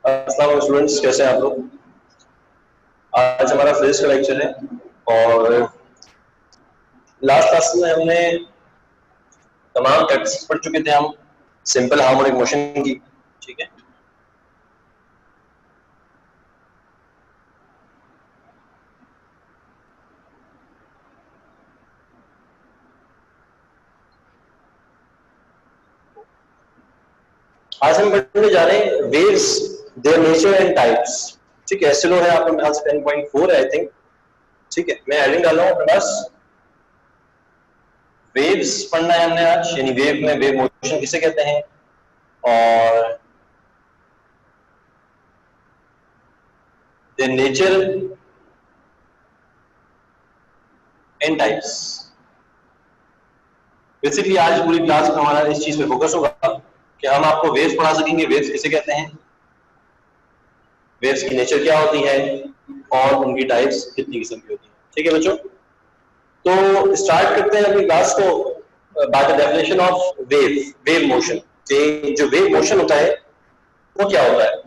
अस्सलाम स्टूडेंट्स, कैसे हैं आप लोग। आज हमारा फिजिक्स का लेक्चर है और लास्ट क्लास में हमने तमाम प्रैक्टिस पढ़ चुके थे हम सिंपल हार्मोनिक मोशन की। ठीक है, आज हम पढ़ने जा रहे हैं waves, their nature and types. ठीक है, स्लो है आपके ख्याल से 10.4 है आई थिंक। ठीक है, मैं हेडिंग डाल रहा हूँ अपने पास, वेव्स पढ़ना है हमने आज, यानी वेव में वेव मोशन किसे कहते हैं और their nature and types. Basically आज पूरी क्लास में हमारा इस चीज पे फोकस होगा कि हम आपको वेव्स पढ़ा सकेंगे, वेव्स किसे कहते हैं, वेव्स की नेचर क्या होती है और उनकी टाइप्स कितनी किस्म की होती है। ठीक है बच्चों, तो स्टार्ट करते हैं अपनी क्लास को by the definition of wave. Wave motion, जो वेव मोशन होता है वो क्या होता है।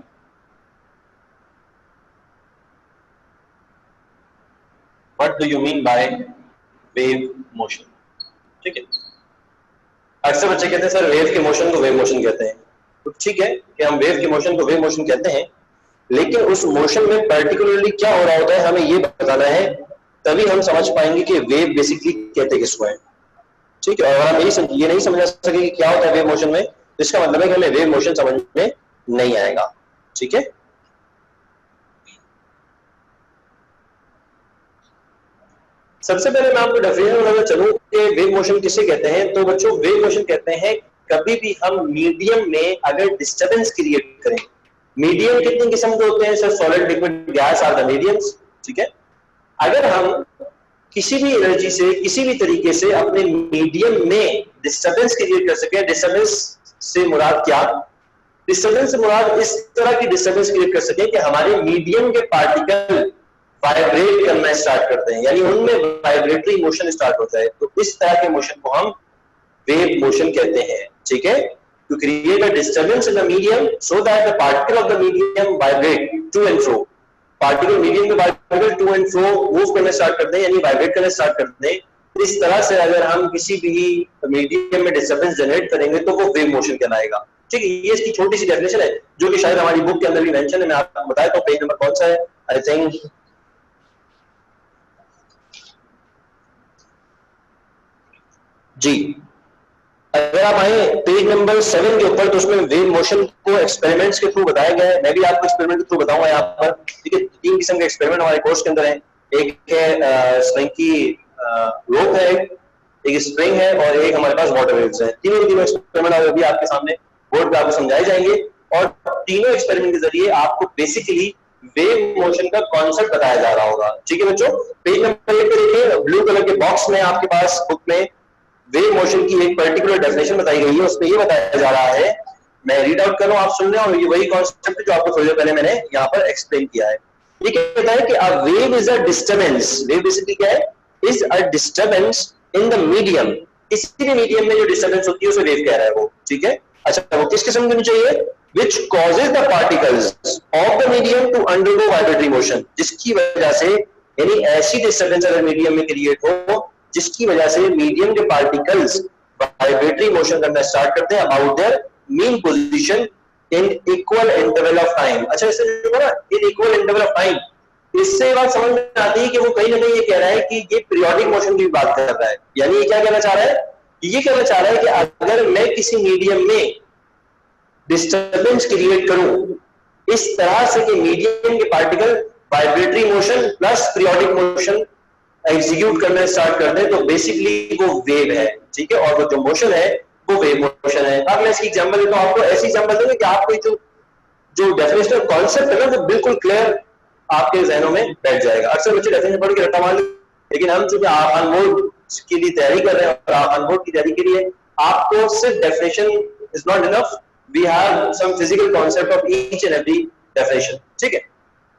What do you mean by wave motion. ठीक है, अक्सर बच्चे कहते हैं सर वेव के मोशन को वेव मोशन कहते हैं। तो ठीक है कि हम वेव के मोशन को वेव मोशन कहते हैं, लेकिन उस मोशन में पर्टिकुलरली क्या हो रहा होता है हमें ये बताना है, तभी हम समझ पाएंगे कि वेव बेसिकली कहते किसको है। ठीक है, और अगर हम ये नहीं समझ सके कि क्या होता है वेव मोशन में, तो इसका मतलब है कि हमें वेव मोशन समझ में नहीं आएगा। ठीक है, सबसे पहले मैं आपको डेफिनेशन बताना चलूं कि वेव मोशन किसे कहते हैं। तो बच्चों वेव मोशन कहते हैं कभी भी हम मीडियम में अगर डिस्टरबेंस क्रिएट करें। मीडियम कितनी किस्म के होते हैं sir, solid, liquid, gas are the mediums. ठीक है, अगर हम किसी भी एनर्जी से किसी भी तरीके से अपने मीडियम में डिस्टरबेंस क्रिएट कर सके, डिस्टरबेंस से मुराद क्या, डिस्टरबेंस से मुराद इस तरह की डिस्टरबेंस क्रिएट कर सके कि हमारे मीडियम के पार्टिकल वाइब्रेट करना स्टार्ट करते हैं, यानी उनमें वाइब्रेटरी मोशन स्टार्ट होता है। तो इस तरह के मोशन को हम वेव मोशन कहते हैं। ठीक है, to create a disturbance in the medium so that the particle of the medium vibrate to and fro। Particle medium में vibrate to and fro move करना स्टार्ट करते हैं, यानी वाइब्रेट करना स्टार्ट करते हैं। इस तरह से अगर हम किसी भी मीडियम में डिस्टरबेंस जनरेट करेंगे तो वो वेव मोशन कहलाएगा। ठीक है, ये इसकी छोटी सी डेफिनेशन है जो कि शायद हमारी बुक के अंदर भी मेंशन है। मैं आपको बताया तो पेज नंबर कौन सा है, आई थिंक जी, अगर आप आए पेज नंबर 7 के ऊपर, तो उसमें वेव मोशन को एक्सपेरिमेंट्स के थ्रू बताया गया है। मैं भी आपको एक्सपेरिमेंट के थ्रू बताऊंगा यहाँ पर। ठीक है, 3 किस्म के एक्सपेरिमेंट हमारे कोर्स के अंदर है। एक है स्प्रिंग की रोप है, एक स्प्रिंग है और एक हमारे पास वाटर वेव्स है। तीनों एक्सपेरिमेंट अभी आपके सामने बोर्ड पे आपको समझाए जाएंगे और तीनों एक्सपेरिमेंट के जरिए आपको बेसिकली वेव मोशन का कॉन्सेप्ट बताया जा रहा होगा। ठीक है बच्चों, पेज नंबर 1 पे देखिए, ब्लू कलर के बॉक्स में आपके पास बुक में वेव मोशन की एक पर्टिकुलर डेफिनेशन बताई गई है। उसमें ये बताया जा रहा है, मैं रीड आउट कर रहा हूं, आप सुन रहे हैं, और ये वही कॉन्सेप्ट है जो आपको थोड़ी देर पहले मैंने यहाँ पर एक्सप्लेन किया है। ये कहता है कि a wave is a disturbance. Wave basically क्या है, is a disturbance in the medium. किसी भी मीडियम में जो डिस्टरबेंस होती है उसे वेव कह रहा है वो। ठीक है, अच्छा वो किस किस्म की होनी चाहिए, which causes the particles of the medium to undergo vibratory motion, जिसकी वजह से, यानी ऐसी डिस्टरबेंस अगर मीडियम में क्रिएट हो जिसकी वजह से मीडियम के पार्टिकल्स वाइब्रेटरी मोशन करना स्टार्ट करते हैं about their mean position in equal interval of time. अच्छा, इससे जो है ना, इन इक्वल इंटरवल ऑफ टाइम, इससे बात समझ में आती है कि वो कहीं ना कहीं ये कह रहा है कि ये पीरियोडिक मोशन की बात कर रहा है। यानी ये क्या कहना चाह रहा है, ये कहना चाह रहा है कि अगर मैं किसी मीडियम में डिस्टरबेंस क्रिएट करूं इस तरह से कि मीडियम के particle vibratory motion plus periodic motion execute करना स्टार्ट कर दें, तो बेसिकली वो वेव है। ठीक है, और वो जो मोशन है वो वेव मोशन है। अब मैं इसकी एग्जांपल देता हूं आपको, ऐसी एग्जांपल दूंगा कि आपको जो डेफिनेशनल कॉन्सेप्ट है ना वो बिल्कुल क्लियर आपके जहनों में बैठ जाएगा। अक्सर बच्चे डेफिनेशन पढ़ के रट्टा मार, लेकिन हम चूंकि ऑन बोर्ड के लिए तैयारी कर रहे हैं और ऑन बोर्ड की तैयारी के लिए आपको सिर्फ definition is not enough, we have some physical concept of each and every definition. ठीक है,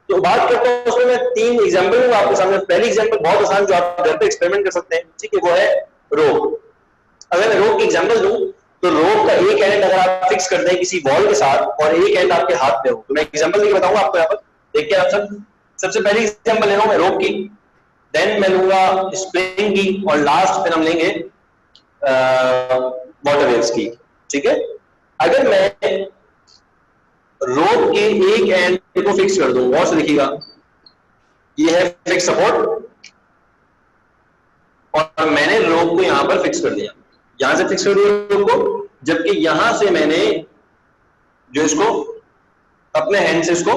तो बात करता हूं उसमें मैं 3 एग्जांपल दूंगा आपके सामने। पहली एग्जांपल बहुत आसान जो आप घर पे एक्सपेरिमेंट कर सकते हैं। ठीक है, वो है रोप। अगर मैं रोप की एग्जांपल दूं तो रोप का एक एंड अगर आप फिक्स करते हैं किसी वॉल के साथ और एक एंड आपके हाथ में हो, तो मैं एग्जांपल देके बताऊंगा आपको यहाँ पर। देखिए आप सब, सबसे पहले एग्जांपल ले रहा हूं मैं रोप की, देन मैं लूंगा स्प्रिंग की, और लास्ट फिर हम लेंगे वाटर वेव्स की। ठीक है, अगर मैं रोप के एक एंड को फिक्स कर दूं, गौर से देखिएगा, ये है फिक्स सपोर्ट, और मैंने रोप को यहां पर फिक्स कर दिया, यहां से फिक्स कर दिया रोप को, जबकि यहां से मैंने जो इसको अपने हैंड से इसको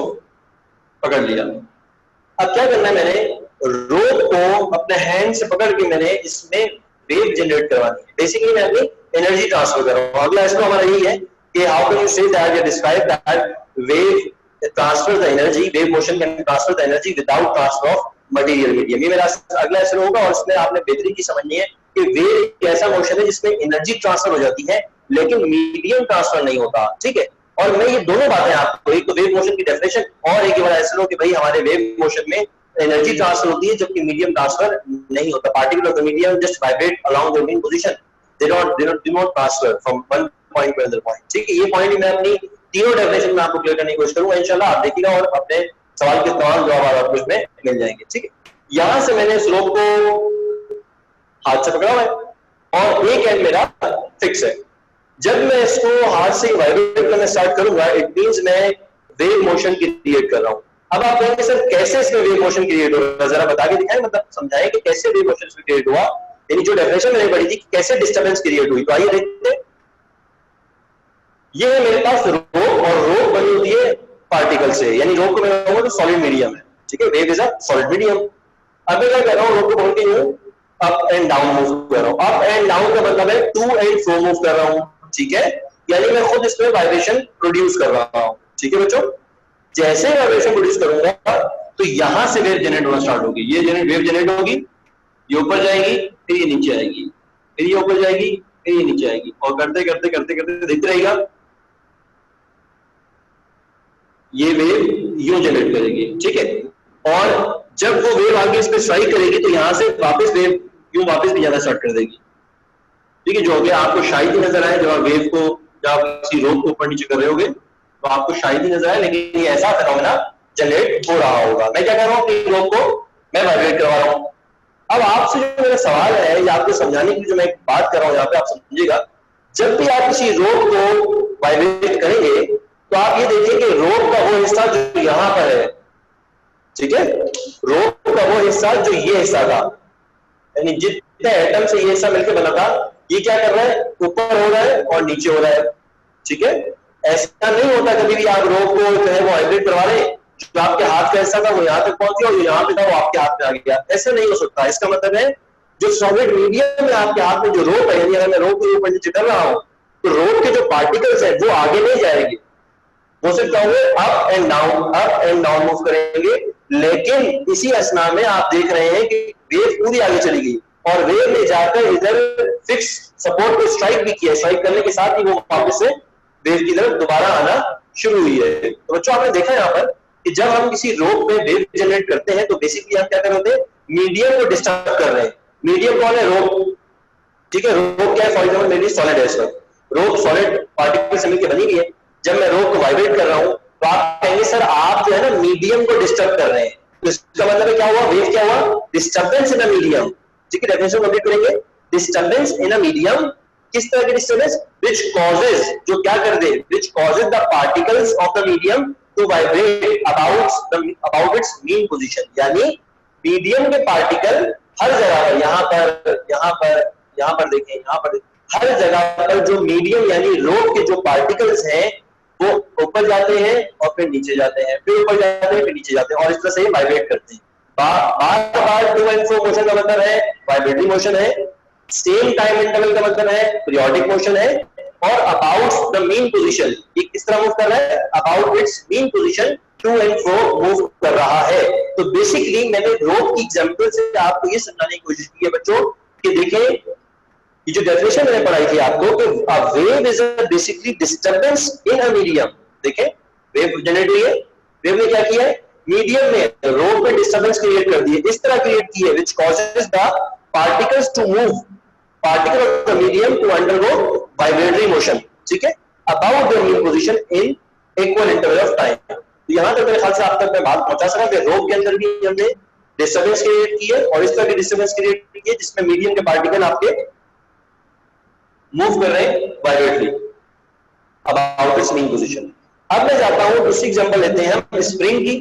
पकड़ लिया। अब क्या करना है, मैंने रोप को अपने हैंड से पकड़ के मैंने इसमें वेव जनरेट करवानी है। बेसिकली मैं अपनी एनर्जी ट्रांसफर कर रहा हूं। अगला इसको हमारा यही है कि how can you say that या describe that wave transfer the energy, wave motion can transfer the energy without transfer of material medium. ये मेरा अगला ऐसा होगा, और इसमें आपने बेहतरीन की समझनी है कि वेव एक ऐसा मोशन है जिसमें एनर्जी ट्रांसफर हो जाती है लेकिन मीडियम ट्रांसफर नहीं होता। ठीक है, और मैं ये दोनों बातें आपको, एक तो वेव मोशन की डेफिनेशन, और एक बार ऐसा हो कि भाई हमारे वेव मोशन में एनर्जी ट्रांसफर होती है जबकि मीडियम ट्रांसफर नहीं होता। Particle of the medium just vibrate along there mean position, they do not transfer from one point two other point. ठीक है, ये पॉइंट मैं अपनी तीनों डेफिनेशन में आपको क्लियर करने की कोशिश करूंगा इंशाल्लाह, आप देखिएगा और अपने सवाल के तमाम जवाब आपको इसमें मिल जाएंगे। ठीक है, यहां से मैंने इस रोप को हाथ से पकड़ा हुआ है और एक एंड मेरा फिक्स है। जब मैं इसको हाथ से वाइब्रेट करना स्टार्ट करूंगा, इट मींस मैं वेव मोशन क्रिएट कर रहा हूं। अब आप कहेंगे सर कैसे इसमें वेव मोशन क्रिएट हो रहा है, जरा बता के दिखाएं, मतलब समझाएं कि कैसे वेव मोशन इसमें क्रिएट हुआ, यानी जो डेफिनेशन मैंने पढ़ी थी कैसे डिस्टर्बेंस क्रिएट हुई। तो आइए देखते हैं। ये है मेरे पास रोप, और रोप बनी होती है पार्टिकल से, यानी रोप को मैं कहूंगा तो सॉलिड मीडियम है। ठीक है, wave is a solid medium. अब मैं क्या कर रहा हूं, रोप को बोल के यूं अप एंड डाउन मूव कर रहा हूं। अप एंड डाउन का मतलब है टू एंड फ्रो मूव कर रहा हूं। ठीक है, यानी मैं खुद इसमें वाइब्रेशन प्रोड्यूस कर रहा हूं। ठीक है बच्चों, जैसे वाइब्रेशन प्रोड्यूस करूंगा तो यहां से वेव जनरेट होना स्टार्ट होगी। ये वेव जनरेट होगी, ये ऊपर जाएगी, फिर ये नीचे आएगी, फिर ये ऊपर जाएगी, फिर ये नीचे आएगी, और करते करते करते करते देखते रहेगा, ये वेव यूं जनरेट करेगी। ठीक है, और जब वो वेव आगे इस पे स्ट्राइक करेगी तो यहां से वापस वेव यूं वापस भी जाना स्टार्ट कर देगी। ठीक है, जो हो गया आपको शायद ही नजर आए, जब आप वेव को, जब आप किसी रोप को ऊपर नीचे कर रहे होगे तो आपको शायद ही नजर आए, लेकिन ये ऐसा फिनोमेना जनरेट हो रहा होगा। मैं क्या कर रहा हूँ कि रोप को मैं वाइब्रेट करवा रहा हूँ। अब आपसे जो मेरा सवाल है या आपको समझाने की जो मैं बात कर रहा हूँ यहाँ पे, आप समझिएगा, जब भी आप किसी रोप को वाइब्रेट करेंगे तो आप ये देखिए कि रोप का वो हिस्सा जो यहाँ पर है, ठीक है, रोप का वो हिस्सा जो ये हिस्सा था, यानी जितने एटम से ये हिस्सा मिलकर बना था, ये क्या कर रहा है, ऊपर हो रहा है और नीचे हो रहा है। ठीक है, ऐसा नहीं होता कभी भी आप रोप को जो है वो वाइब्रेट करवा रहे, जो आपके हाथ का हिस्सा था वो यहाँ तक पहुंच गया और यहाँ पे था वो आपके हाथ में आ गया, ऐसा नहीं हो सकता। इसका मतलब है जो सॉलिड मीडियम में आपके हाथ में जो रोप है, यानी अगर मैं रोप के ऊपर नीचे कर रहा हूँ तो रोप के जो पार्टिकल्स है वो आगे नहीं जाएंगे, वो सिर्फ क्या होंगे, अप एंड डाउन मूव करेंगे। लेकिन इसी असना में आप देख रहे हैं कि वेव पूरी आगे चली गई और वेव ने जाकर इधर फिक्स सपोर्ट को स्ट्राइक भी किया, स्ट्राइक करने के साथ ही वो वापस से वेव की तरफ दोबारा आना शुरू हुई है। तो बच्चों आपने देखा यहाँ पर कि जब हम किसी रोप में वेव जनरेट करते हैं तो बेसिकली हम क्या कर रहे हैं, मीडियम को डिस्टर्ब कर रहे हैं। मीडियम कौन है, रोप। ठीक है, रोप क्या है, फॉर एग्जाम्पल मेरी सॉलिड है, सर रोप सॉलिड पार्टिकल से मिलकर बनी हुई है। जब मैं रोप को वाइब्रेट कर रहा हूं तो आप कहेंगे सर आप जो है ना मीडियम को डिस्टर्ब कर रहे हैं, तो इसका मतलब क्या हुआ, वेव क्या हुआ, डिस्टर्बेंस इन अ मीडियम। ठीक है, डेफिनेशन कंप्लीट करेंगे, डिस्टर्बेंस इन अ मीडियम, किस तरह की डिस्टर्बेंस, व्हिच कॉजेज, जो क्या कर दे, which causes the particles of the medium to vibrate about its mean position, यानी मीडियम के पार्टिकल हर जगह पर, यहाँ पर, यहाँ पर, यहाँ पर देखें, यहाँ पर हर जगह पर जो मीडियम यानी रोप के जो पार्टिकल्स हैं वो ऊपर जाते हैं और फिर नीचे जाते हैं, फिर ऊपर जाते हैं, फिर नीचे जाते हैं, और इस तरह से वाइब्रेट करते हैं। बार बार टू एंड फ्रो मोशन का मतलब है वाइब्रेटरी मोशन है, सेम टाइम इंटरवल का मतलब है पीरियोडिक मोशन है, और अबाउट द मीन पोजीशन, ये किस तरह मूव कर रहा है, about its mean position to and fro move कर रहा है। तो बेसिकली मैंने रोप की एग्जांपल से आपको ये समझाने की कोशिश की है बच्चों कि देखें ये जो डेफिनेशन मैंने पढ़ाई थी आपको कि wave is basically disturbance in a medium. देखें वेव जनरेट हुई है, वेव ने क्या किया है, मीडियम में रोप में डिस्टर्बेंस क्रिएट कर दी है, इस तरह क्रिएट की है, which causes the particles to move particle of the medium to undergo vibratory motion, ठीक है, about the mean position in equal interval of time. तो यहां तक मेरे ख्याल से आप तक मैं बात पहुंचा सका कि रोप के अंदर भी हमने डिस्टर्बेंस क्रिएट की है और इस तरह की डिस्टर्बेंस क्रिएट की है जिसमें मीडियम के पार्टिकल आपके मूव कर रहे हैं vibratory about its mean position. अब मैं जाता हूं, दूसरी एग्जांपल लेते हैं हम स्प्रिंग की।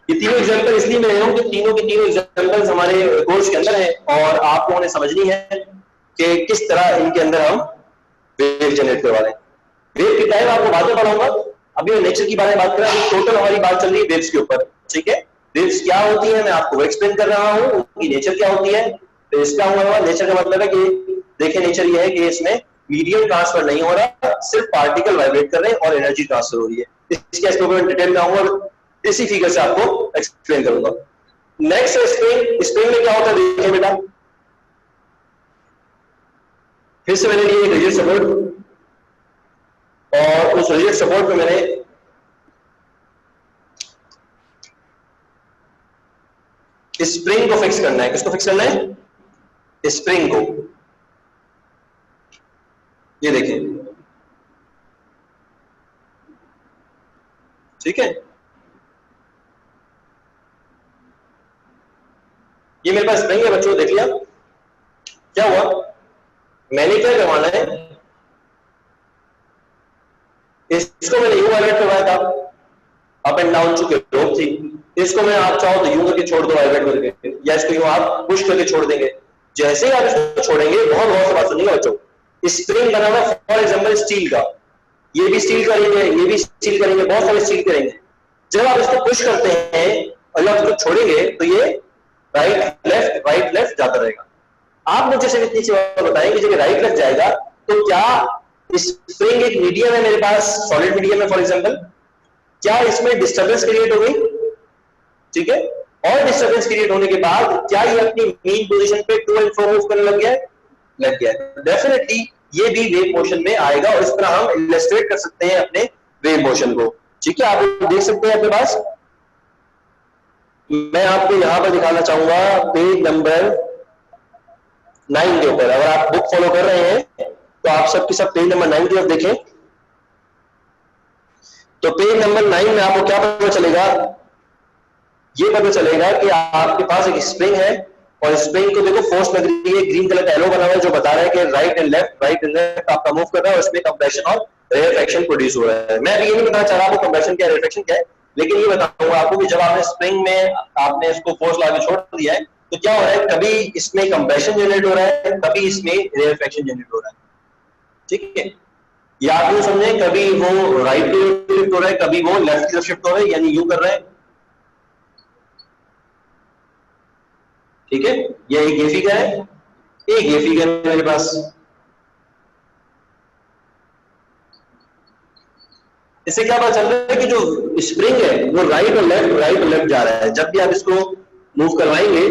ये तीनों एग्जांपल इसलिए मैं ले रहा हूं कि तीनों के तीनों एग्जांपल्स हमारे कोर्स के अंदर है और आप लोगों ने समझनी है कि किस तरह इनके अंदर हम वेव जनरेट करवा रहे हैं। वेव की टाइप आपको बाद में पढ़ाऊंगा, अभी मैं नेचर की बारे में बात कर रहा हूं। टोटल हमारी बात चल रही है वेव्स के ऊपर, ठीक है। वेव्स क्या होती है मैं आपको एक्सप्लेन कर रहा हूं, उनकी नेचर क्या होती है। तो इसका हुआ नेचर का मतलब है कि देखिए नेचर ये है कि इसमें मीडियम ट्रांसफर नहीं हो रहा, सिर्फ पार्टिकल वाइब्रेट कर रहे हैं और एनर्जी ट्रांसफर हो रही है। इसके एक्सप्लेन डिटेल में आऊंगा और इसी फिगर से आपको एक्सप्लेन करूंगा। नेक्स्ट है स्प्रिंग। स्प्रिंग में क्या होता है देखिए बेटा, फिर से मैंने लिए रिजिड सपोर्ट और उस रिजिड सपोर्ट पे मैंने स्प्रिंग को फिक्स करना है। किसको फिक्स करना है? स्प्रिंग को। ये देखिए, ठीक है, ये मेरे पास स्प्रिंग है बच्चों, देख लिया क्या हुआ। मैंने क्या करवाना है, इसको मैंने यूं वाइब्रेट करवाया था, अप एंड डाउन चुके रोप थी। इसको मैं आप चाहो तो यूं करके छोड़ दो वाइब्रेट करके, या इसको यूं आप पुश करके छोड़ देंगे। जैसे ही आप इसको छोड़ेंगे, बहुत बहुत से बात सुनिएगा बच्चों, स्प्रिंग बना हुआ फॉर एग्जांपल स्टील का, ये भी स्टील करेंगे, ये भी स्टील करेंगे, बहुत सारे स्टील करेंगे। जब आप इसको पुश करते हैं और जब इसको छोड़ेंगे तो ये राइट लेफ्ट जाता रहेगा। आप मुझे सिर्फ इतनी सी बात बताएं कि जब राइट लेफ्ट जाएगा तो क्या स्प्रिंग एक मीडियम है मेरे पास, सॉलिड मीडियम है फॉर एग्जांपल, क्या इसमें डिस्टर्बेंस क्रिएट हो गई? ठीक है, और डिस्टर्बेंस क्रिएट होने के बाद क्या ये अपनी मीन पोजीशन पे टू एंड फ्रो मूव करने लग गया है? लग गया है। डेफिनेटली ये भी वेव मोशन में आएगा और इस तरह हम इलस्ट्रेट कर सकते हैं अपने वेव मोशन को। ठीक है, आप देख सकते हैं अपने पास, मैं आपको यहां पर दिखाना चाहूंगा पेज नंबर 9 के ऊपर। अगर आप बुक फॉलो कर रहे हैं तो आप सबके सब पेज नंबर 9 की तरफ देखें। तो पेज नंबर 9 में आपको क्या पता चलेगा? ये पता चलेगा कि आपके पास एक स्प्रिंग है और स्प्रिंग को देखो फोर्स लग रही है, ग्रीन कलर का एरो बना हुआ है जो बता रहा है कि राइट एंड लेफ्ट आपका मूव कर रहा है और इसमें कंप्रेशन और रेयरफेक्शन प्रोड्यूस हो रहा है। मैं अभी ये नहीं बताना चाह रहा आपको कंप्रेशन क्या है, रेयरफेक्शन क्या है, लेकिन ये बताऊंगा आपको कि जब आपने स्प्रिंग में आपने इसको फोर्स लगा के छोड़ दिया है तो क्या हो रहा है, कभी इसमें कंप्रेशन जनरेट हो रहा है, कभी इसमें रेयरफेक्शन जनरेट हो रहा है। ठीक है, या आप यूं समझें, कभी वो राइट की तरफ शिफ्ट हो रहा है, कभी वो लेफ्ट की तरफ शिफ्ट हो रहा है, यानी यूं कर रहा है। ठीक है, ये एक ये फिगर है, एक ये फिगर है मेरे पास। इससे क्या पता चल रहा है कि जो स्प्रिंग है वो राइट और लेफ्ट जा रहा है। जब भी आप इसको मूव करवाएंगे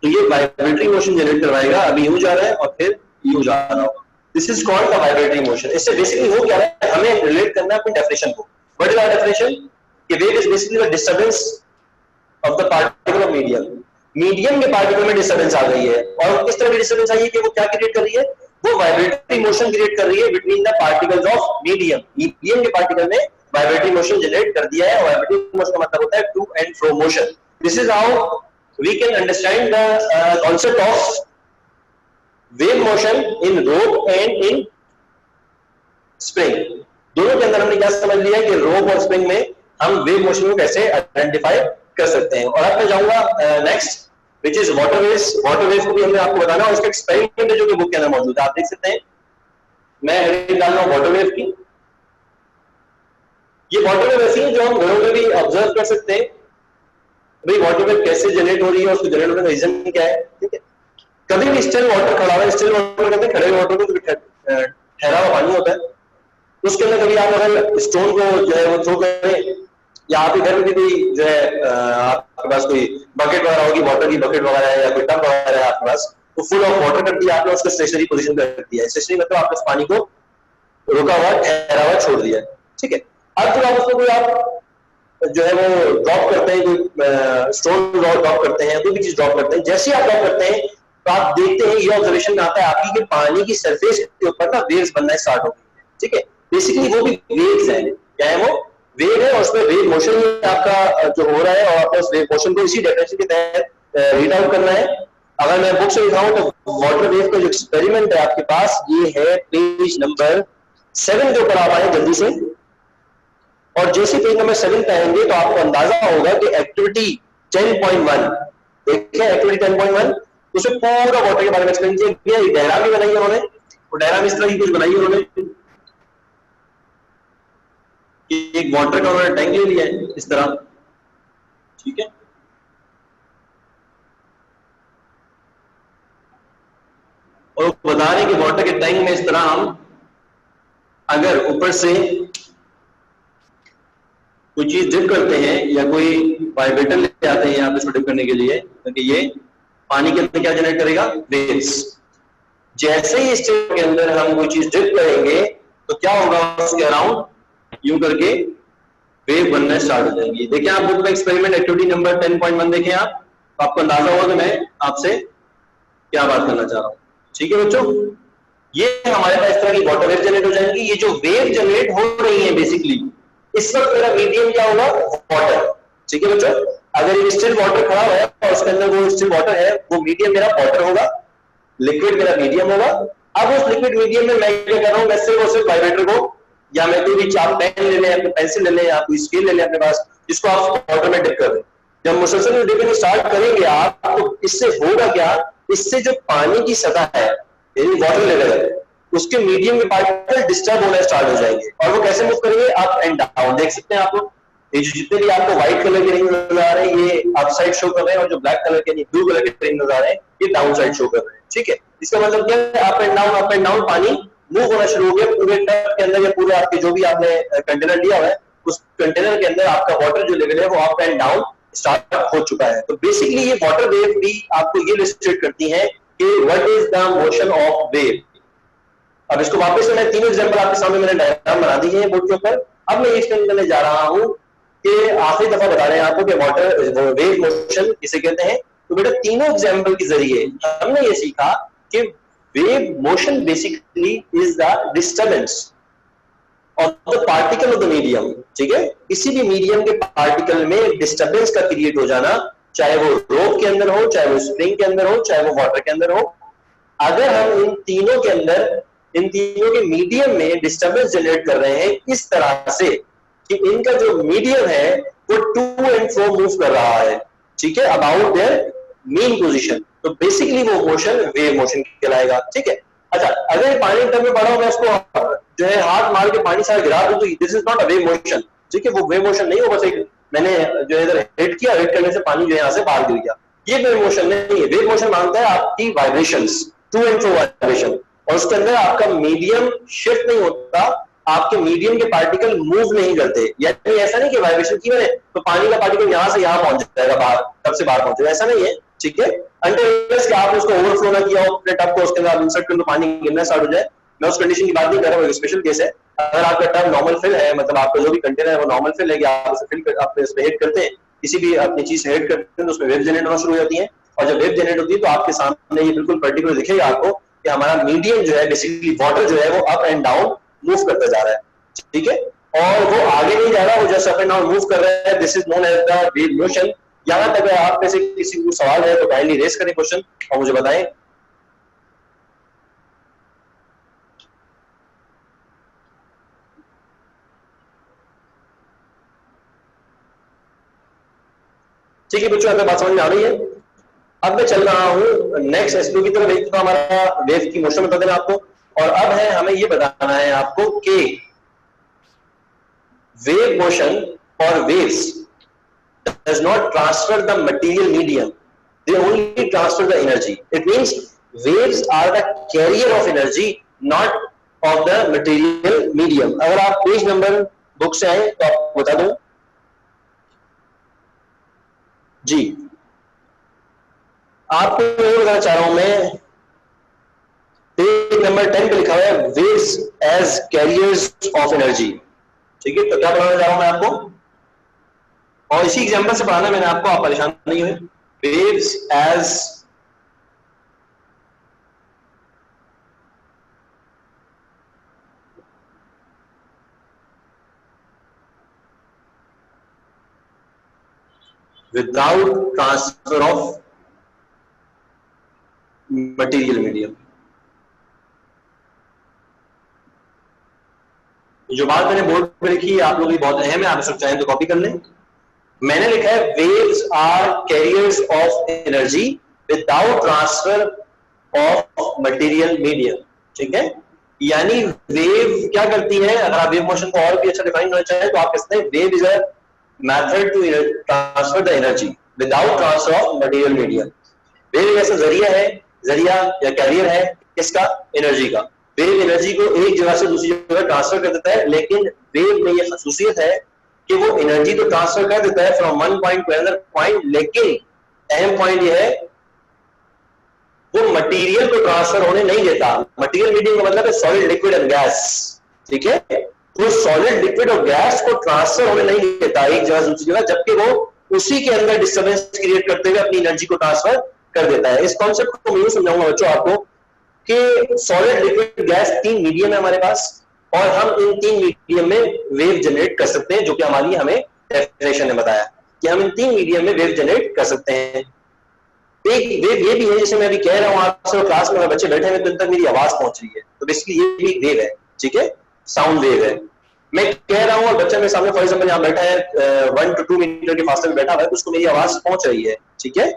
तो ये वाइब्रेटरी मोशन जनरेट करवाएगा। अभी यूं जा रहा है और फिर यूं जा रहा होगा। This is called the vibratory motion. इससे बेसिकली हो क्या रहा है, हमें रिलेट करना है अपनी डेफिनेशन को। What is our definition? कि wave is basically the disturbance of the particle of medium. Medium के पार्टिकल में डिस्टर्बेंस आ गई है और किस तरह की डिस्टर्बेंस आई है कि वो क्या क्रिएट कर रही है, वो वाइब्रेटरी मोशन क्रिएट कर रही है between the particles of medium. Medium के पार्टिकल में वाइब्रेटरी मोशन जनरेट कर दिया है। वाइब्रेटरी मोशन का मतलब होता है to and fro motion. This is how we can understand the concept of wave motion in rope and in spring. दोनों के अंदर हमने क्या समझ लिया कि रोप और स्प्रिंग में हम वेव मोशन को कैसे आइडेंटिफाई कर सकते हैं। और अब मैं जाऊंगा next which is water waves. Water waves को भी हमने आपको बताना और उसका एक्सपेरिमेंट है जो कि बुक के अंदर मौजूद है, आप देख सकते हैं। मैं हेडिंग डाल रहा हूं वाटर वेव की। ये वाटर वेव ऐसी है जो हम घरों में भी ऑब्जर्व कर सकते हैं। भाई वाटर वेव कैसे जनरेट हो रही है, उसको जनरेट होने का रीजन क्या है। ठीक है, कभी भी स्टिल वाटर खड़ा हुआ है, स्टिल वाटर कहते हैं खड़े वाटर को, ठहरा हुआ पानी होता है, उसके अंदर कभी आप अगर स्टोन को जो है वो थ्रो करें, या आपके घर में भी कोई जो है आपके पास कोई बकेट वगैरह होगी, वाटर की बकेट वगैरह है या कोई टब वगैरह है आपके पास, तो फुल ऑफ वाटर कर दिया आपने, उसको स्टेशनरी पोजीशन पे रख दिया है। स्टेशनरी मतलब आपने उस पानी को रुका हुआ ठहरा हुआ छोड़ दिया है। ठीक है, अब जब आप उसको कोई आप जो है वो ड्रॉप करते हैं, कोई स्टोन ड्रॉप करते हैं, कोई भी चीज ड्रॉप करते हैं, जैसे ही आप ड्रॉप करते हैं तो आप देखते हैं, ये ऑब्जर्वेशन में आता है आपकी कि पानी की सरफेस के ऊपर ना वेव्स बनना स्टार्ट हो गई है। ठीक है, बेसिकली वो भी वेव्स हैं। क्या है वो? वेव है, और उसमें वेव मोशन आपका जो हो रहा है, और आपको उस वेव मोशन को इसी डेफिनेशन के तहत रीड आउट करना है। अगर मैं बुक से दिखाऊं तो वाटर वेव का जो एक्सपेरिमेंट है आपके पास, ये है पेज नंबर 7 के ऊपर आप आए जल्दी से। और जैसे पेज नंबर 7 पे आएंगे तो आपको अंदाजा होगा कि एक्टिविटी 10.1, देखिए एक्टिविटी 10.1, उसमें पूरा वाटर के बारे में एक्सप्लेन किया। एक डायग्राम भी बनाई है उन्होंने, वो डायग्राम इस तरह की कुछ बनाई है उन्होंने, एक वाटर का उन्होंने टैंक ले लिया है इस तरह। ठीक है, और बता रहे हैं कि वाटर के टैंक में इस तरह हम अगर ऊपर से कोई चीज डिप करते हैं या कोई वाइब्रेटर ले आते हैं यहाँ पे इसको डिप करने के लिए, क्योंकि ये पानी के अंदर क्या जनरेट करेगा? वेव्स। जैसे ही स्टेप के अंदर हम कोई चीज डिप करेंगे तो क्या होगा? उसके अराउंड यूं करके वेव बनना स्टार्ट हो जाएंगी। देखिए आप बुक में एक्सपेरिमेंट एक्टिविटी नंबर 10.1 देखें आप, तो आपको अंदाजा होगा कि मैं आपसे क्या बात करना चाह रहा हूँ। ठीक है बच्चों, ये हमारे पास इस तरह की वाटर वेव जनरेट हो जाएंगी। ये जो वेव जनरेट हो रही है बेसिकली, इस वक्त मेरा मीडियम क्या होगा? वाटर। ठीक है बच्चों, अगर ये स्टिल वाटर खड़ा है और उसके अंदर वो स्टिल वाटर है, वो मीडियम मेरा वाटर होगा, लिक्विड मेरा मीडियम होगा। अब उस लिक्विड मीडियम में मैं क्या कर रहा हूं? मैं सिर्फ और सिर्फ वाइब्रेटर को, या मैं कोई भी आप पेन ले लें, अपने पेंसिल ले लें, या कोई स्केल ले लें अपने पास, जिसको आप वाटर में डिप कर दें। जब मुसलसल डिपिंग स्टार्ट करेंगे आप, तो इससे होगा क्या? इससे जो पानी की सतह है, यानी वाटर लेवल है, उसके मीडियम के पार्टिकल डिस्टर्ब होना स्टार्ट हो जाएंगे। और वो कैसे मूव करेंगे? Up and down. देख सकते हैं आप लोग, ये जितने भी आपको व्हाइट कलर के रिंग नजर आ रहे हैं, ये अप साइड शो कर रहे हैं, और जो ब्लैक कलर के ब्लू कलर के रिंग नजर आ रहे हैं, ये डाउन साइड शो कर रहे हैं। ठीक है, इसका मतलब क्या है? अप एंड डाउन पानी मूव होना शुरू हो गया पूरे टब के अंदर, या पूरे आपके जो भी आपने कंटेनर लिया हुआ है, उस कंटेनर के अंदर आपका वाटर जो लेवल है वो अप एंड डाउन स्टार्ट हो चुका है। तो बेसिकली ये वाटर वेव भी आपको ये इलस्ट्रेट करती है कि what is the motion of wave. अब इसको वापस से मैं तीनों एग्जांपल आपके सामने मैंने डायग्राम बना दी है बोर्ड के ऊपर। अब मैं एक्सप्लेन करने जा रहा हूं कि आखिरी दफा बता रहे हैं आपको कि वाटर वेव मोशन किसे कहते हैं। तो बेटा तीनों एग्जांपल के जरिए हमने ये सीखा कि wave motion basically is the disturbance of the particle of the medium. ठीक है, किसी भी मीडियम के पार्टिकल में डिस्टर्बेंस का क्रिएट हो जाना, चाहे वो रोप के अंदर हो, चाहे वो स्प्रिंग के अंदर हो, चाहे वो वाटर के अंदर हो। अगर हम इन तीनों के अंदर, इन तीनों के मीडियम में डिस्टर्बेंस जनरेट कर रहे हैं इस तरह से कि इनका जो मीडियम है वो टू एंड फ्रो मूव कर रहा है, ठीक है, अबाउट देयर मीन पोजीशन, तो बेसिकली वो मोशन वेव मोशन कहलाएगा। ठीक है, अच्छा अगर पानी टब में पड़ा हो, मैं उसको जो है हाथ मार के पानी सारा गिरा दूं, तो this is not a wave motion. ठीक है, वो वेव मोशन नहीं हो, बस एक मैंने जो इधर हिट किया, हिट करने से पानी जो है यहाँ से बाहर गिर गया, ये वेव मोशन नहीं है। वेव मोशन मानता है आपकी vibrations, to and fro vibration, और उसके अंदर आपका मीडियम शिफ्ट नहीं होता, आपके मीडियम के पार्टिकल मूव नहीं करते। यानी ऐसा नहीं कि वाइब्रेशन की मैंने तो पानी का पार्टिकल यहाँ से यहाँ पहुंच जाएगा, बाहर टब से बाहर पहुंचेगा, ऐसा नहीं है। ठीक है, अनटिल आपने उसको ओवरफ्लो ना किया हो, टब को उसके अंदर इंसर्ट कर, तो पानी गिरना स्टार्ट हो जाए, मैं उस कंडीशन की बात नहीं कर रहा हूँ, स्पेशल केस है। अगर आपका टब नॉर्मल फिल है, मतलब आपका जो भी कंटेनर है वो नॉर्मल फिल है कि आप उसे फिल कर, आप इसमें हिट करते हैं, किसी भी अपनी चीज से हिट करते हैं, तो उसमें वेव जनरेट होना शुरू हो जाती है। और जब वेव जनरेट होती है तो आपके सामने ये बिल्कुल पर्टिकुलर दिखेगा आपको कि हमारा मीडियम जो है, बेसिकली वाटर जो है, वो अप एंड डाउन मूव करता जा रहा है। ठीक है, और वो आगे नहीं जा रहा, वो just up and down move कर रहा है। This is known as the wave motion. यहां तक आप में से किसी को सवाल है तो काइंडली रेस करें क्वेश्चन और मुझे बताएं। ठीक है बच्चों, आपको बात समझ में आ रही है? अब मैं चल रहा हूं नेक्स्ट एसक्यू की तरफ। एक तो हमारा वेव की मोशन बता देना आपको, और अब है हमें ये बताना है आपको कि वेव मोशन और waves does not transfer the material medium, they only transfer the energy. It means waves are the carrier of energy, not of the material medium. अगर आप पेज नंबर बुक से आए तो आपको बता दूं जी, आपको ये बताना चाह रहा हूं मैं, पेज नंबर 10 पे लिखा हुआ है waves as carriers of energy. ठीक है, तो क्या बताना चाह रहा हूं मैं आपको? और इसी एग्जांपल से पढ़ाना मैंने आपको, आप परेशान नहीं हुए। Waves as without transfer of material medium. जो बात मैंने बोर्ड पे लिखी है आप लोग की बहुत अहम है, आप सब चाहें तो कॉपी कर लें। मैंने लिखा है waves are carriers of energy without transfer of material medium. ठीक है, यानी वेव क्या करती है, अगर आप वेव मोशन को और भी अच्छा डिफाइन करना चाहें तो आप कह सकते हैं wave is a method to transfer the energy without transfer of material medium. Wave एक ऐसा जरिया है, जरिया या कैरियर है किसका, एनर्जी का। वेव एनर्जी को एक जगह से दूसरी जगह ट्रांसफर कर देता है, लेकिन वेव में यह खसूसियत है कि वो एनर्जी तो ट्रांसफर कर देता है from one point two another point, लेकिन अहम पॉइंट यह है वो मटेरियल को ट्रांसफर होने नहीं देता। मटेरियल मीडियम का मतलब है सॉलिड, लिक्विड एंड गैस। ठीक है, वो सॉलिड, लिक्विड और गैस को ट्रांसफर होने नहीं देता एक जगह से दूसरी जगह, जबकि वो उसी के अंदर डिस्टर्बेंस क्रिएट करते हुए अपनी एनर्जी को ट्रांसफर कर देता है। इस कॉन्सेप्ट को मैं समझाऊंगा बच्चों आपको कि सॉलिड, लिक्विड, गैस तीन मीडियम है हमारे पास, और हम इन तीन मीडियम में वेव जनरेट कर सकते हैं, जो कि हमारी हमें डेफिनेशन ने बताया कि हम इन तीन मीडियम में वेव जनरेट कर सकते हैं। एक वेव ये भी है, जैसे मैं अभी कह रहा हूं आपसे, क्लास में बच्चे बैठे हैं तो इन तक मेरी आवाज पहुंच रही है, तो बेसिकली ये भी वेव है। ठीक है, साउंड वेव है। मैं कह रहा हूं और बच्चा मेरे सामने फॉर एग्जांपल यहां बैठा है 1 to 2 मीटर के फासले में बैठा हुआ है, तो उसको मेरी आवाज पहुंच रही है। ठीक है,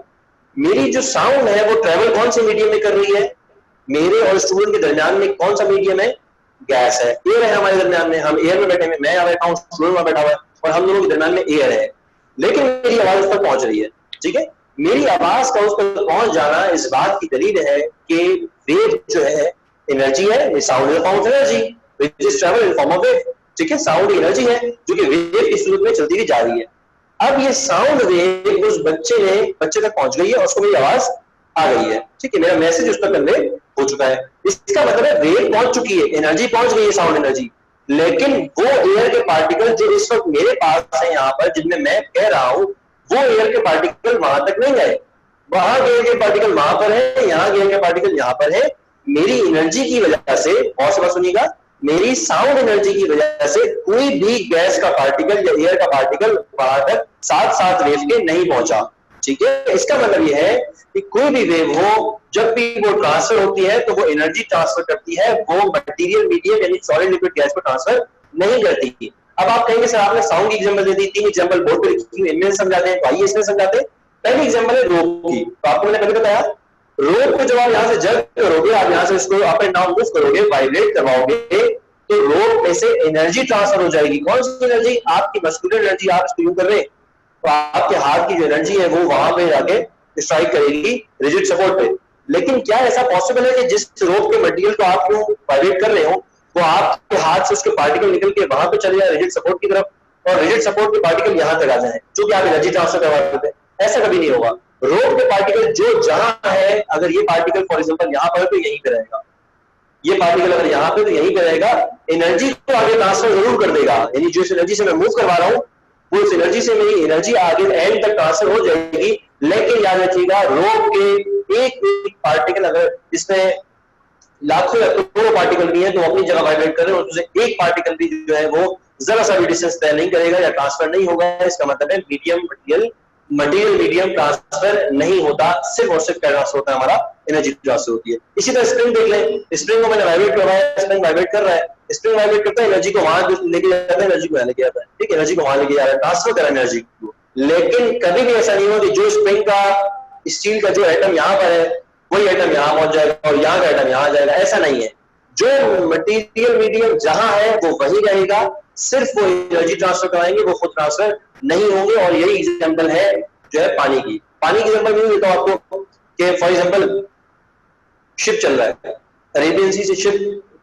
मेरी जो साउंड है वो ट्रेवल कौन से मीडियम में कर रही है, मेरे और स्टूडेंट के दरमियान में कौन सा मीडियम है, गैस है, एयर है हमारे दरमियान में, हम एयर में बैठे हैं, मैं यहाँ बैठा हूँ, स्टूडेंट वहां बैठा हुआ है, और हम दोनों के दरमियान में एयर है, लेकिन मेरी आवाज उस पर पहुंच रही है। ठीक है, मेरी आवाज का उस पर पहुंच जाना इस बात की दलील है कि वेव जो है एनर्जी है, sound is a form of energy which is travel in form of wave. ठीक है, साउंड एनर्जी है जो कि वेव की सूरत में चलती हुई जा रही है। अब ये साउंड वेव उस बच्चे तक पहुंच गई है और उसको मेरी आवाज आ गई है। ठीक है, मेरा मैसेज उस पर कन्वे हो चुका है। इसका मतलब है वेव पहुंच चुकी है, एनर्जी पहुंच गई है, साउंड एनर्जी, लेकिन वो एयर के पार्टिकल जो इस वक्त मेरे पास है यहाँ पर, जिनमें मैं कह रहा हूं, वो एयर के पार्टिकल वहां तक नहीं गए। वहां के एयर के पार्टिकल वहां पर है, यहाँ के एयर के पार्टिकल यहाँ पर है। मेरी एनर्जी की वजह से, और सब सुनिएगा, मेरी साउंड एनर्जी की वजह से कोई भी गैस का पार्टिकल या एयर का पार्टिकल वहां तक साथ साथ वेव के नहीं पहुंचा। ठीक है, इसका मतलब यह है कि कोई भी वेव हो, जब भी वो ट्रांसफर होती है तो वो एनर्जी ट्रांसफर करती है, वो मटेरियल मीडियम यानी सॉलिड, लिक्विड, गैस को ट्रांसफर नहीं करती। अब आप कहेंगे सर आपने साउंड की एग्जांपल दे दी, तीन एग्जांपल बोर्ड पे लिखी हुई, इनमें समझाते हैं, तो आइए इसमें समझाते हैं। पहली एग्जांपल है रोप की, तो आपको मैंने पहले बताया रोप को जब आप यहाँ से जर्क करोगे, आप यहाँ से इसको अप एंड डाउन मूव करोगे, वाइब्रेट करवाओगे, तो रोप में से एनर्जी ट्रांसफर हो जाएगी। कौन सी एनर्जी, आपकी मस्कुलर एनर्जी, आप इसको यूज कर रहे हैं, तो आपके हाथ की जो एनर्जी है वो वहां पे जाके स्ट्राइक करेगी रिजिड सपोर्ट पे। लेकिन क्या ऐसा पॉसिबल है कि जिस रोप के मटेरियल को आप वाइब्रेट कर रहे हो वो आपके हाथ से उसके पार्टिकल निकल के वहां पे चले जाए रिजिड सपोर्ट की तरफ, और रिजिड सपोर्ट के पार्टिकल यहां तक आ जाए, जो कि आप एनर्जी ट्रांसफर करवा देते हैं? ऐसा कभी नहीं होगा। रोप के पार्टिकल जो जहां है, अगर ये पार्टिकल फॉर एग्जाम्पल यहाँ पर तो यहीं पे रहेगा, ये पार्टिकल अगर यहाँ पे तो यहीं पे रहेगा, एनर्जी को आगे ट्रांसफर जरूर कर देगा, यानी जो एनर्जी से मैं मूव करवा रहा हूँ वो उस एनर्जी से मेरी एनर्जी आगे एंड तक ट्रांसफर हो जाएगी। लेकिन याद रखिएगा रोप के एक पार्टिकल, अगर इसमें लाखों या करोड़ों पार्टिकल भी है तो अपनी जगह वाइब्रेट कर रहे हो, उससे एक पार्टिकल भी जो है वो जरा सा भी डिस्टेंस तय नहीं करेगा या ट्रांसफर नहीं होगा। इसका मतलब है मीडियम मटेरियल मीडियम ट्रांसफर नहीं होता, सिर्फ और सिर्फ ट्रांसफर होता है हमारा एनर्जी ट्रांसफर होती है। इसी तरह स्प्रिंग देख लें, स्प्रिंग को मैंने वाइब्रेट करवाया, स्प्रिंग वाइब्रेट कर रहा है, स्प्रिंग वाइब्रेट करता है, एनर्जी को वहां लेके जाता है, एनर्जी को यहाँ लेके जाता है। ठीक है, एनर्जी को वहां लेके जा रहा है, ट्रांसफर कर रहा है एनर्जी को। लेकिन कभी भी ऐसा नहीं हो कि जो स्प्रिंग का, स्टील का जो एटम यहाँ पर है वही एटम यहाँ पहुंच जाएगा और यहाँ का एटम यहाँ जाएगा, ऐसा नहीं है। जो मटेरियल मीडियम जहां है वो वही रहेगा, सिर्फ वो एनर्जी ट्रांसफर कराएंगे, वो खुद ट्रांसफर नहीं होंगे। और यही एग्जांपल है जो है पानी की। पानी की एग्जांपल मैं देता हूं आपको कि फॉर एग्जांपल शिप चल रहा है, अरेबियन सी से शिप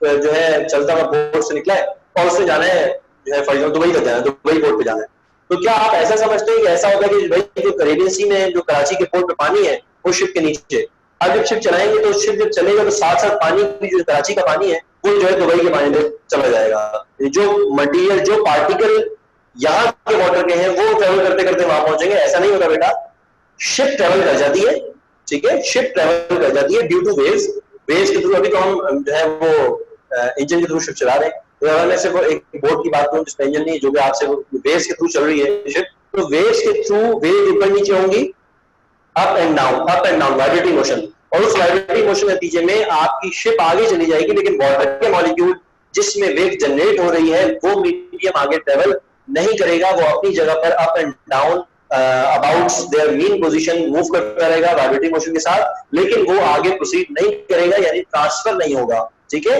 जो है चलता हुआ पोर्ट से निकला है और उससे जाना है जो है फॉर एग्जांपल दुबई तक जाना है, दुबई पोर्ट पे जाना है। तो क्या आप ऐसा समझते हैं कि ऐसा होता है कि भाई जो अरेबियन सी में जो कराची के पोर्ट पे पानी है वो शिप के नीचे, अब जब शिप चलाएंगे तो शिप जब चलेगा तो साथ साथ पानी भी, जो कराची का पानी है वो जो है दुबई के पानी में चला जाएगा। जो मटेरियल, जो पार्टिकल यहां के वाटर के हैं वो ट्रेवल करते करते वहां पहुंचेंगे, ऐसा नहीं होता बेटा। शिप ट्रेवल कर जाती है, ठीक है, शिप ट्रेवल कर जाती है ड्यू टू वेव्स। वेव्स के थ्रू अभी तो हम जो है वो इंजन के थ्रू शिप चला रहे हैं, तो अगर मैं सिर्फ एक बोट की बात करूं जिसमें इंजन नहीं, जो भी आपसे वेव्स के थ्रू चल रही है शिप, तो वेव्स के थ्रू वेव ऊपर नीचे होंगी, up and down vibrating motion, और उस वाइब्रेटिंग मोशन नतीजे में आपकी शिप आगे चली जाएगी, लेकिन वाटर के मॉलिक्यूल जिसमें वेव जनरेट हो रही है वो मीडियम आगे ट्रेवल नहीं करेगा, वो अपनी जगह पर up and down about their mean position move करता रहेगा वाइब्रेटिंग मोशन के साथ, लेकिन वो आगे प्रोसीड नहीं करेगा, यानी ट्रांसफर नहीं होगा, ठीक है।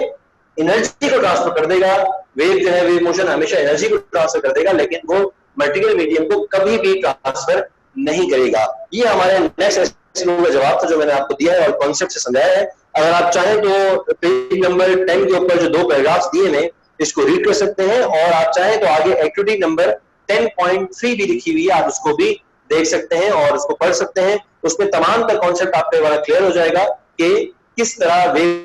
एनर्जी को ट्रांसफर कर देगा, वेव जो है वेव मोशन हमेशा एनर्जी को ट्रांसफर कर देगा, लेकिन वो मल्टीपल मीडियम को कभी भी ट्रांसफर नहीं करेगा। ये हमारे नेक्स्ट का जवाब था जो मैंने आपको दिया है और कॉन्सेप्ट से समझाया है। अगर आप चाहें तो पेज नंबर 10 के ऊपर जो 2 पैराग्राफ्स दिए हैं इसको रीड कर सकते हैं, और आप चाहें तो आगे एक्टिविटी नंबर 10.3 भी लिखी हुई है, आप उसको भी देख सकते हैं और उसको पढ़ सकते हैं। उसमें तमाम का कॉन्सेप्ट आपके द्वारा क्लियर हो जाएगा कि किस तरह वेव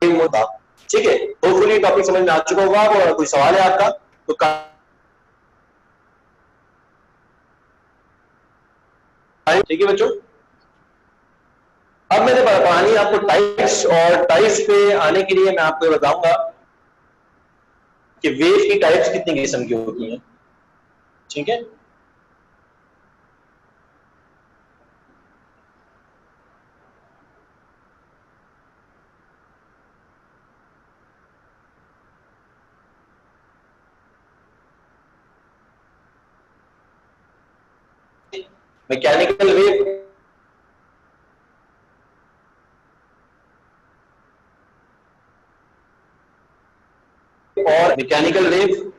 होता, ठीक है। होपफुली टॉपिक समझ में आ चुका होगा, और कोई सवाल है आपका तो ठीक है बच्चों। अब मैंने पढ़ानी आपको टाइप्स, और टाइप्स पे आने के लिए मैं आपको बताऊंगा कि वेव की टाइप्स कितनी किस्म की होती हैं, ठीक है। मैकेनिकल वेव और मैकेनिकल वेव,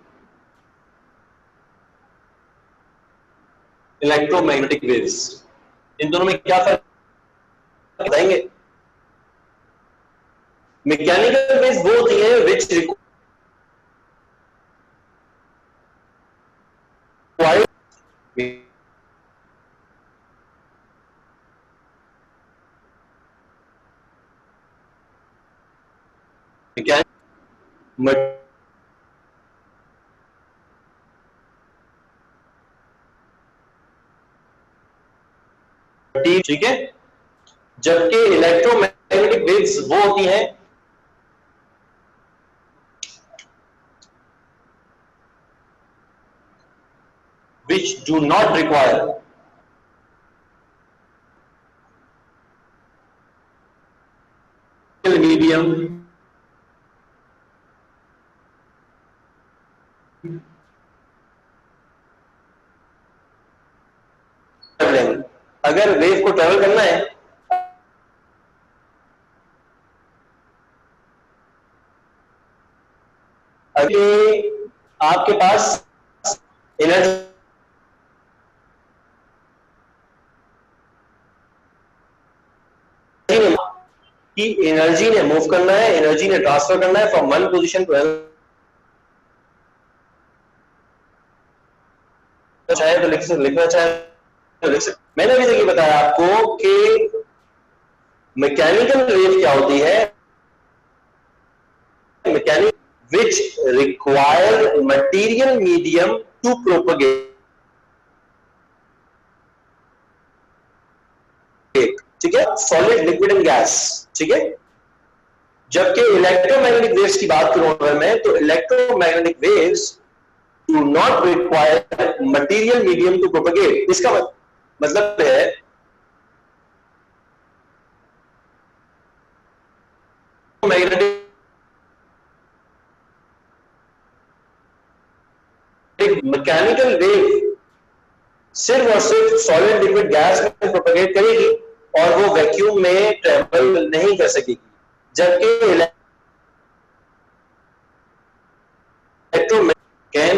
इलेक्ट्रोमैग्नेटिक वेव्स, इन दोनों में क्या फर्क बताएंगे। मैकेनिकल वेव्स वो होती है विच रिक्वायर ठीक है, जबकि इलेक्ट्रोमैग्नेटिक वेव्स वो होती हैं which do not require medium अगर वेव को ट्रेवल करना है, अभी आपके पास एनर्जी की एनर्जी ने मूव करना है, एनर्जी ने ट्रांसफर करना है from one position to another, चाहे तो लिखना चाहे तो लिख सकते। मैंने अभी तक ये बताया आपको कि मैकेनिकल वेव क्या होती है, mechanic which require material medium to propagate, ठीक है, सॉलिड लिक्विड एंड गैस, ठीक है। जबकि इलेक्ट्रोमैग्नेटिक वेव्स की बात करूं अगर मैं, तो electromagnetic waves do not require material medium to propagate. इसका मतलब है मैग्नेटिक मैकेनिकल वेव सिर्फ और सिर्फ सॉलिड लिक्विड गैस में प्रोपगेट करेगी और वो वैक्यूम में ट्रेवल नहीं कर सकेगी, जबकि electromagnetic can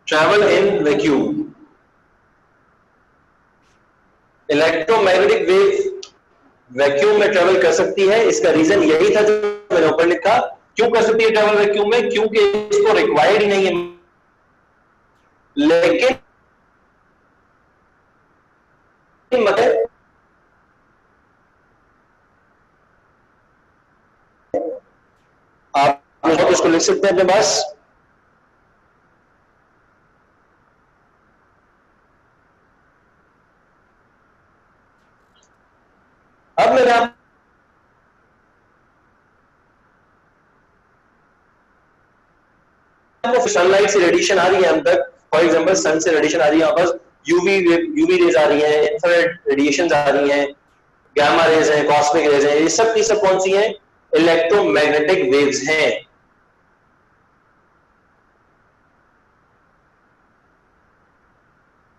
travel in vacuum. Electromagnetic wave vacuum में ट्रेवल कर सकती है, इसका रीजन यही था जो मैंने ऊपर लिखा। क्यों कर सकती है ट्रेवल वैक्यूम में? क्योंकि इसको रिक्वायर्ड ही नहीं है, लेकिन तो इसको लिख सकते हैं अपने पास। अब मैंने आपको सनलाइट से रेडिएशन आ रही है हम तक, फॉर एग्जांपल सन से रेडिएशन आ रही है वापस, यूवी रेज आ रही है, इंफ्रारेड रेडिएशन आ रही है, गामा रेज है, कॉस्मिक रेज है, ये सब की सब कौन सी हैं? इलेक्ट्रोमैग्नेटिक वेव्स हैं।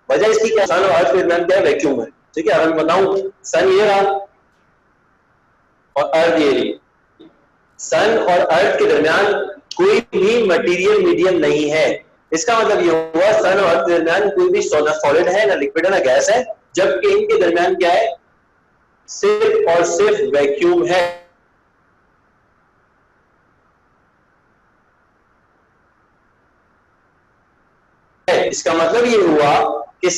वजह इसकी क्या, सन और अर्थ के दरमियान क्या है? वैक्यूम है। ठीक है, अगर मैं बताऊं सन ये रहा और अर्थ ये रही, सन और अर्थ के दरमियान कोई भी मटेरियल मीडियम नहीं है। इसका मतलब ये हुआ सन और अर्थ के दरमियान कोई भी ना सॉलिड है, ना लिक्विड है, ना गैस है, जबकि इनके दरमियान क्या है? सिर्फ और सिर्फ वैक्यूम है। इसका मतलब ये हुआ कि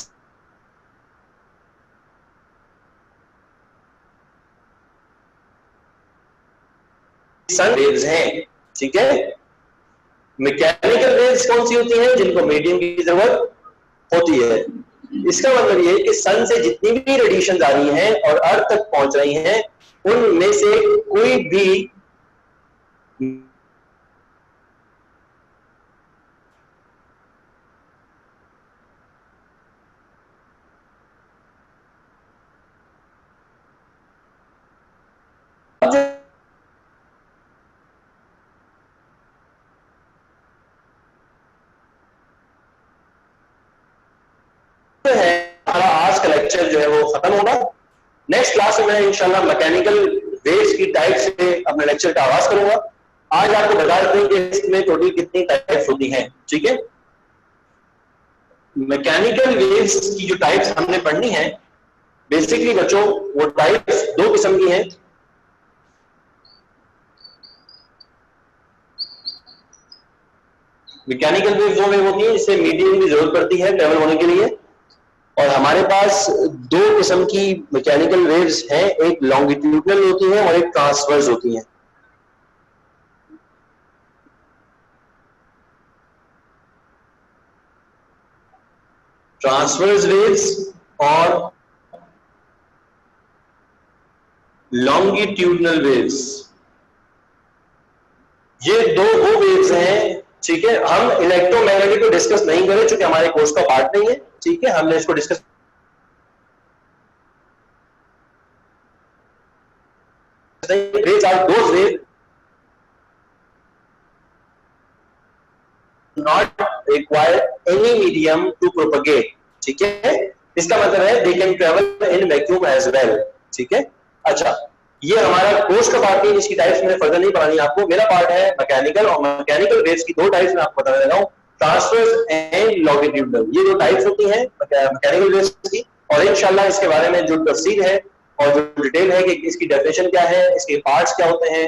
सन वेव्स हैं। ठीक है, मैकेनिकल वेव्स कौन सी होती हैं? जिनको मीडियम की जरूरत होती है। इसका मतलब ये है कि सन से जितनी भी रेडिएशन आ रही हैं और अर्थ तक पहुंच रही हैं, उनमें से कोई भी आज का लेक्चर जो है वो खत्म होगा। नेक्स्ट क्लास में मैं इंशाल्लाह मैकेनिकल वेव्स की टाइप से अपने लेक्चर का आगाज करूंगा। आज आपको बता देते हैं कि इसमें टोटल कितनी टाइप्स होती हैं। ठीक है, मैकेनिकल वेव्स की जो टाइप्स हमने पढ़नी है, बेसिकली बच्चों वो टाइप्स दो किस्म की हैं। मैकेनिकल वेव्स वो वेव होती है जिससे मीडियम की जरूरत पड़ती है ट्रेवल होने के लिए, और हमारे पास दो किस्म की मैकेनिकल वेव्स हैं, एक लॉन्गिट्यूडनल होती है और एक ट्रांसवर्स होती हैं। ट्रांसवर्स वेव्स और लॉन्गिट्यूडनल वेव्स, ये दो वो वेव्स हैं। ठीक है, हम इलेक्ट्रोमैग्नेटिक को डिस्कस नहीं करें क्योंकि हमारे कोर्स का पार्ट नहीं है। ठीक है, हमने इसको discuss waves are those waves not require any medium to propagate. ठीक है, इसका मतलब है they can travel in vacuum as well. ठीक है, अच्छा ये हमारा कोर्स का पार्ट है, इसकी टाइप्स मैंने फर्दर नहीं पढ़ानी आपको। मेरा पार्ट है मैकेनिकल, और मैकेनिकल वेव्स की दो टाइप्स मैं आपको बता देता हूँ, ट्रांसवर्स एंड लॉन्गिट्यूडनल। ये दो टाइप्स होती हैं मैकेनिकल वेव्स की, और इंशाल्लाह इसके बारे में जो तफसील है और जो डिटेल है कि इसकी डेफिनेशन क्या है, इसके पार्ट्स क्या होते हैं,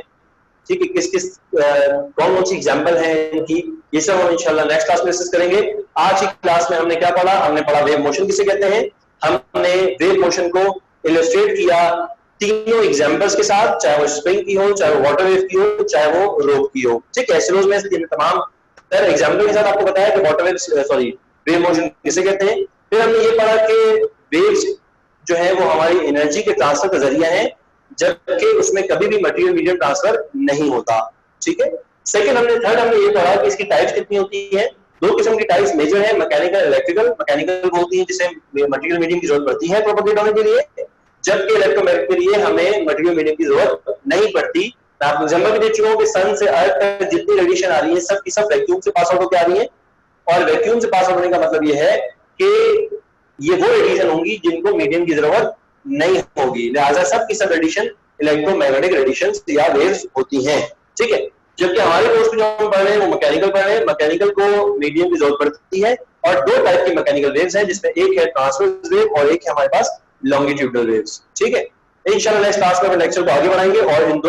ठीक है, किस किस कौन कौन सी एग्जांपल है इनकी, ये सब हम इंशाल्लाह नेक्स्ट क्लास में डिस्कस करेंगे। आज की क्लास में हमने क्या पढ़ा? हमने पढ़ा वेव मोशन किसे कहते हैं। हमने वेव मोशन को इलस्ट्रेट किया तीनों एग्जांपल्स के साथ, चाहे वो स्प्रिंग की हो, चाहे वो वाटर वेव की हो, चाहे वो रोप की हो। ठीक है, रोज में तमाम एग्जांपल के साथ आपको बताया कि वाटर वेव वेव मोशन किसे कहते हैं। फिर हमने ये पढ़ा कि वेव्स जो है वो हमारी एनर्जी के ट्रांसफर का जरिया है, जबकि उसमें कभी भी मटेरियल मीडियम ट्रांसफर नहीं होता। ठीक है, थर्ड हमने ये पढ़ा कि इसकी टाइप्स कितनी होती है। दो किस्म की टाइप्स मेजर है, मैकेनिकल इलेक्ट्रिकल। मैकेनिकल वो होती है जिसे मटेरियल मीडियम की जरूरत पड़ती है प्रोपेगेट होने के लिए, जबकि इलेक्ट्रोमैग्नेटिक के लिए हमें मटेरियल मीडियम की जरूरत नहीं पड़ती। मैं आपको एग्जांपल भी दे चुका हूं कि सन से अर्थ तक जितनी रेडिएशन आ रही है सब की सब वैक्यूम से पास आउट होकर आ रही है, और वैक्यूम से पास आउट होने का मतलब ये है कि ये वो रेडिएशन होंगी जिनको मीडियम की जरूरत नहीं होगी, लिहाजा सब की सब रेडिएशन इलेक्ट्रोमैग्नेटिक रेडिएशन या वेव्स होती हैं। ठीक है, जबकि हमारे कोर्स में जो हम पढ़ रहे हैं वो मैकेनिकल पढ़ रहे हैं। मैकेनिकल को मीडियम की जरूरत पड़ती है, और दो टाइप की मैकेनिकल वेव्स हैं, जिसमें एक है ट्रांसवर्स वेव और एक है हमारे पास लॉन्गिट्यूडनल वेव्स। ठीक है, इंशाल्लाह नेक्स्ट क्लास में लेक्चर को आगे बढ़ाएंगे और इन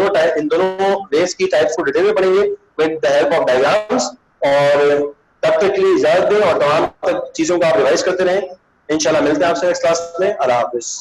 दोनों वेव्स की टाइप्स को डिटेल में पढ़ेंगे with the help of diagrams. और तब तक के लिए इजाजत दें और तमाम चीजों को आप रिवाइज करते रहें। इंशाल्लाह मिलते हैं आपसे नेक्स्ट क्लास में। अल्लाह हाफिज।